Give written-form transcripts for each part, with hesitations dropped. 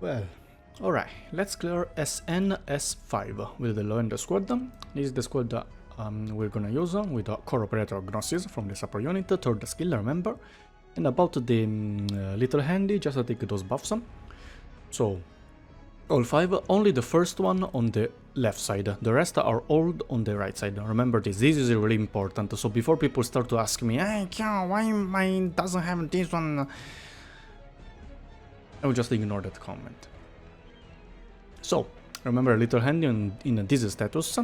Well, alright, let's clear SN-S-5 with the low-end squad. This is the squad we're gonna use with the core operator Gnosis from the support unit, third skill, remember. And about the little handy, just to take those buffs. So, all 5, only the first one on the left side, the rest are all on the right side. Remember this is really important, so before people start to ask me, hey Kyo, why mine doesn't have this one? I will just ignore that comment. So, remember little handy in this status,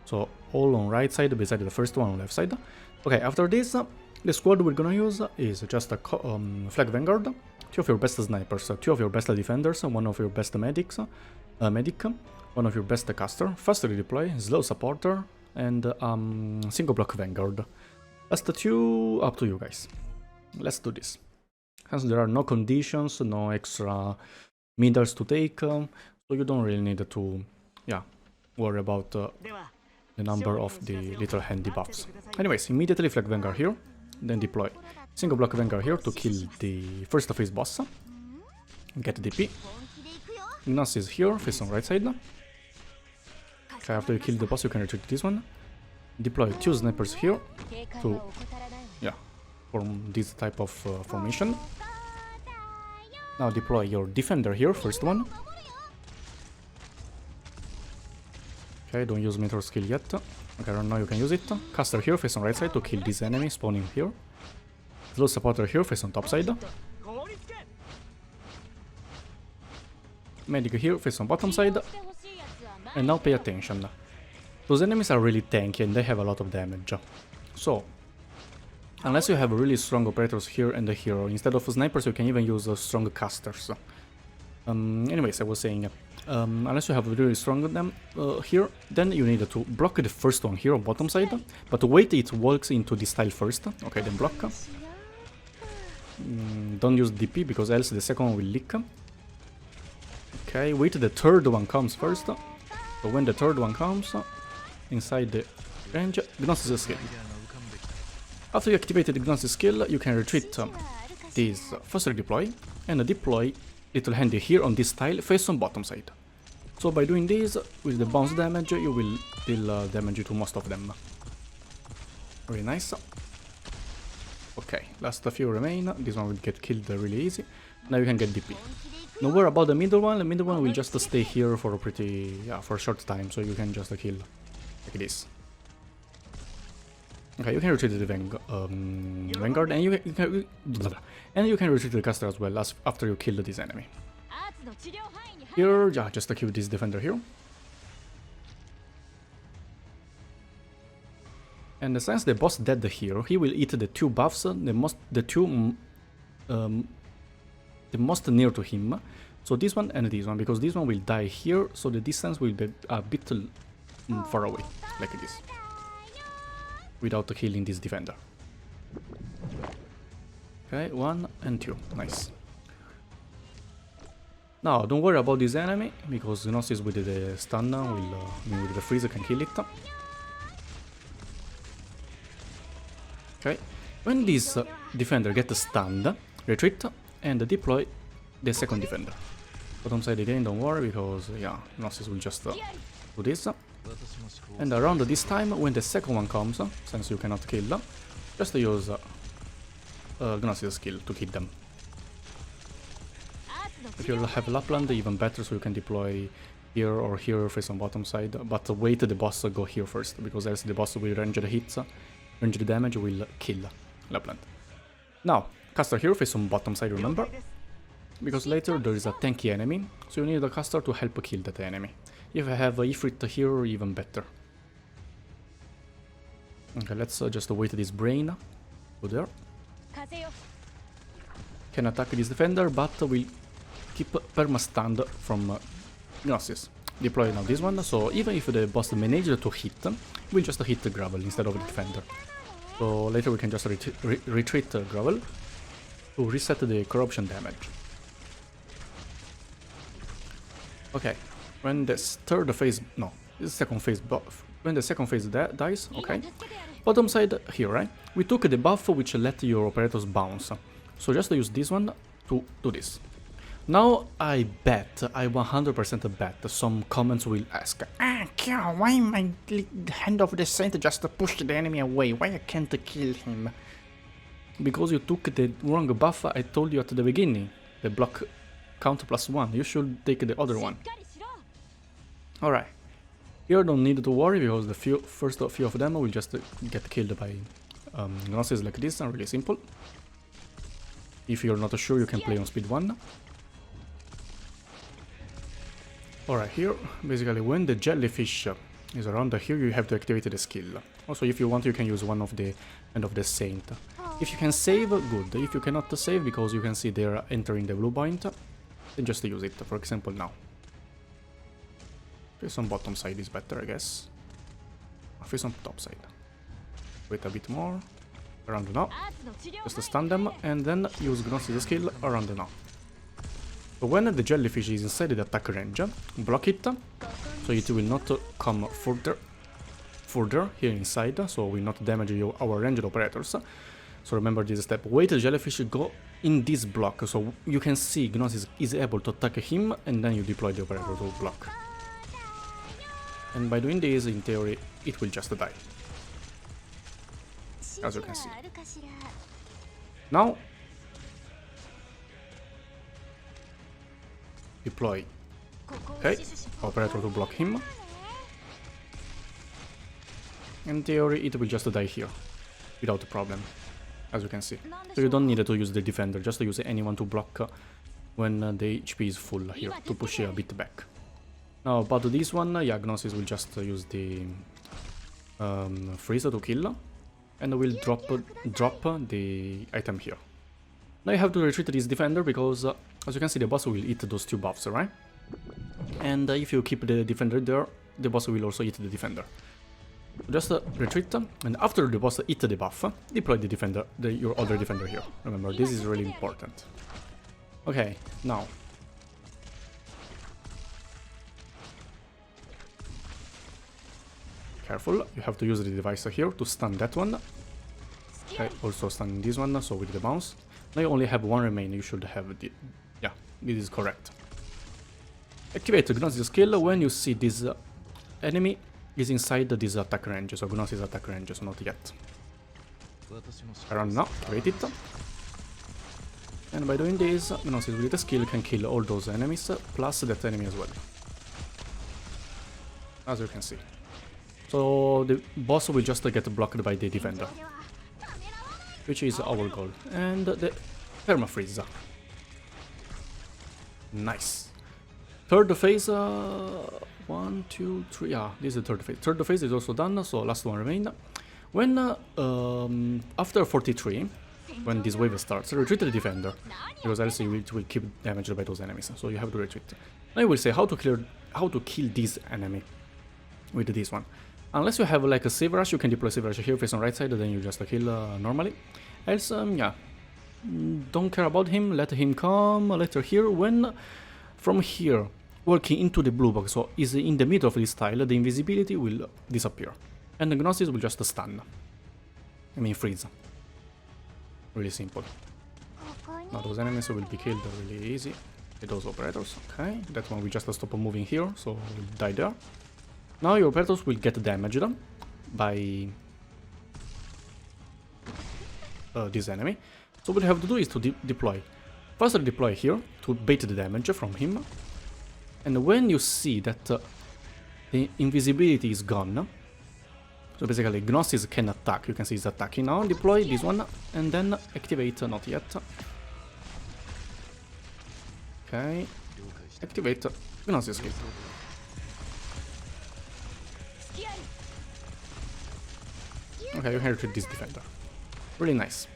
so all on right side beside the first one on left side. Okay, after this, the squad we're gonna use is just a flag vanguard, 2 of your best snipers, 2 of your best defenders, 1 of your best medic, 1 of your best caster, fast redeploy, slow supporter, and single block vanguard. Last 2 up to you guys. Let's do this. Since there are no conditions, no extra middles to take, so you don't really need to, worry about the number of the little handy buffs. Anyways, immediately flag vanguard here, then deploy single block vanguard here to kill the first phase boss. Get DP. Navis here, face on right side. Okay, after you kill the boss, you can retreat this one. Deploy 2 snipers here to, form this type of formation. Now deploy your defender here, first one. Okay, don't use meteor skill yet. Okay, right now you can use it. Caster here, face on right side to kill this enemy spawning here. Slow supporter here, face on top side. Medic here, face on bottom side. And now pay attention. Those enemies are really tanky and they have a lot of damage. So, unless you have really strong operators here and a hero, instead of snipers you can even use strong casters. Anyways, I was saying, unless you have really strong them here, then you need to block the first one here on bottom side, but wait it walks into this tile first, okay, then block. Don't use DP because else the second one will leak. Okay, wait the third one comes first, so when the third one comes, inside the range, Gnosis skill. After you activated the Gnosis skill, you can retreat this first redeploy and deploy little handy here on this tile face on bottom side. So by doing this, with the bounce damage, you will deal damage to most of them. Very nice. Okay, last few remain. This one will get killed really easy. Now you can get DP. Don't worry about the middle one. The middle one will just stay here for a short time, so you can just kill like this. Okay, you can retreat the vanguard, and you can retreat the caster as well after you kill this enemy. Here, just kill this defender here. And since the boss dead here, he will eat the 2 buffs, the most near to him. So this one and this one, because this one will die here, so the distance will be a bit far away, like this, without killing this defender. Okay, 1 and 2, nice. Now, don't worry about this enemy, because Gnosis with the stun with the freeze can kill it. Okay, when this defender gets stunned, retreat and deploy the second defender. Bottom side again, don't worry, because Gnosis will just do this. And around this time, when the second one comes, since you cannot kill, just use Gnosis skill to kill them. If you have Lapland, even better, so you can deploy here or here face on bottom side, but wait the boss go here first, because else the boss will range the hits, range the damage will kill Lapland. Now, caster here face on bottom side, remember? Because later there is a tanky enemy, so you need a caster to help kill that enemy. If I have a Ifrit here, even better. Okay, let's just wait this brain. Go there. Can attack this defender, but will keep perma-stunned from Gnosis. Deploy now this one, so even if the boss manages to hit, we'll just hit the gravel instead of the defender. So later we can just retreat gravel to reset the corruption damage. Okay, when the third phase, no, this is second phase buff. When the second phase dies, okay. Bottom side here, right? We took the buff which let your operators bounce. So just use this one to do this. Now I 100% bet some comments will ask, Kyo, why my hand of the saint just pushed the enemy away? Why I can't kill him? Because you took the wrong buff I told you at the beginning. The block count +1. You should take the other one. Alright. Here don't need to worry because the first few of them will just get killed by Gnosis like this, and really simple. If you're not sure, you can play on speed 1. Alright, here, basically when the jellyfish is around here, you have to activate the skill. Also, if you want, you can use one of the Hand of the Saint. If you can save, good. If you cannot save, because you can see they're entering the blue point, then just use it, for example, now. Face on bottom side is better, I guess. Face on top side. Wait a bit more. Around now. Just stun them, and then use Gnosis skill around now. So when the jellyfish is inside the attack range, block it, so it will not come further here inside, so will not damage our ranged operators. So remember this step. Wait the jellyfish go in this block, so you can see Gnosis is able to attack him, and then you deploy the operator to block. And by doing this, in theory, it will just die. As you can see. Now, deploy, okay, operator to block him. In theory, it will just die here, without a problem, as you can see. So you don't need to use the defender, just use anyone to block when the HP is full here, to push a bit back. Now about this one, yeah, Gnosis will just use the freeze to kill, and will drop the item here. Now you have to retreat this defender because, as you can see, the boss will eat those 2 buffs, right? And if you keep the defender there, the boss will also eat the defender. Just retreat, and after the boss eat the buff, deploy the defender, your other defender here. Remember, this is really important. Okay, now. Careful, you have to use the device here to stun that one. Okay, also stun this one, so with the bounce. Now you only have 1 remain, you should have the... Yeah, this is correct. Activate Gnosis skill when you see this enemy is inside this attack range, so Gnosis attack range, so not yet. Around now, activate it. And by doing this, Gnosis with the skill can kill all those enemies, plus that enemy as well. As you can see. So the boss will just get blocked by the defender, which is our goal. And the permafreeze. Nice. Third phase, 1, 2, 3, yeah, this is the third phase. Third phase is also done, so last one remain. When, after 43, when this wave starts, retreat the defender, because else it will keep damaged by those enemies, so you have to retreat. Now I will say how to kill this enemy with this one. Unless you have like a save rush, you can deploy save rush here, face on right side, then you just kill normally. Else, yeah, don't care about him, let him come later here. When from here, walking into the blue box, so is in the middle of this tile, the invisibility will disappear. And the Gnosis will just stun. I mean freeze. Really simple. Now those enemies will be killed really easy with those operators. Okay, that one will just stop moving here, so will die there. Now your operators will get damaged by this enemy. So what you have to do is to deploy. First deploy here to bait the damage from him. And when you see that the invisibility is gone, so basically Gnosis can attack, you can see he's attacking now, deploy this one, and then activate, not yet. Okay, activate Gnosis skill. Okay, you can retreat this defender. Really nice.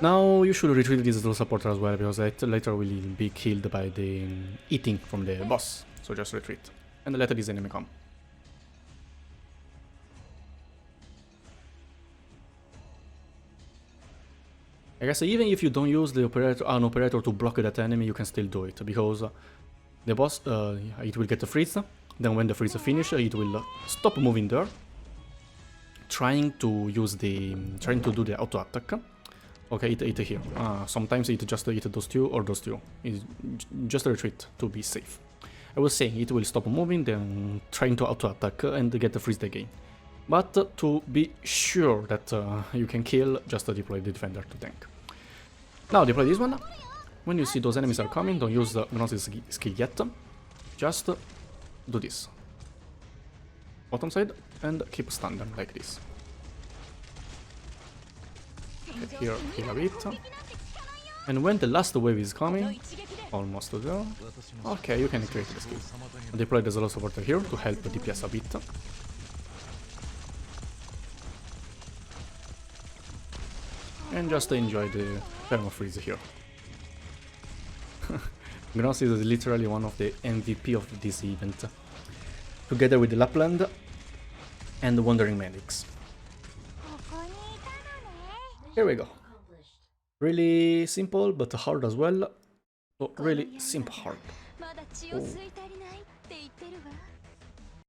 Now you should retreat this little supporter as well, because later will be killed by the eating from the boss. So just retreat. And let this enemy come. I guess even if you don't use the an operator to block that enemy, you can still do it, because the boss, it will get a freeze. Then when the freeze finishes, it will stop moving there, trying to do the auto attack. Okay, eat here. Sometimes it just eat those two or those two. It's just a retreat to be safe. I was saying it will stop moving, then trying to auto-attack and get the freeze again. But to be sure that you can kill, just deploy the defender to tank. Now deploy this one. When you see those enemies are coming, don't use the Gnosis skill yet. Just do this. Bottom side, and keep stun them like this. Okay, here, heal a bit. And when the last wave is coming, almost there. Okay, you can create the skill. Deploy the Zero Supporter here to help the DPS a bit. And just enjoy the perma freeze here. Gnosis is literally one of the MVP of this event, together with the Lapland and the Wandering Medics. Here we go. Really simple, but hard as well. So really simple hard. Oh.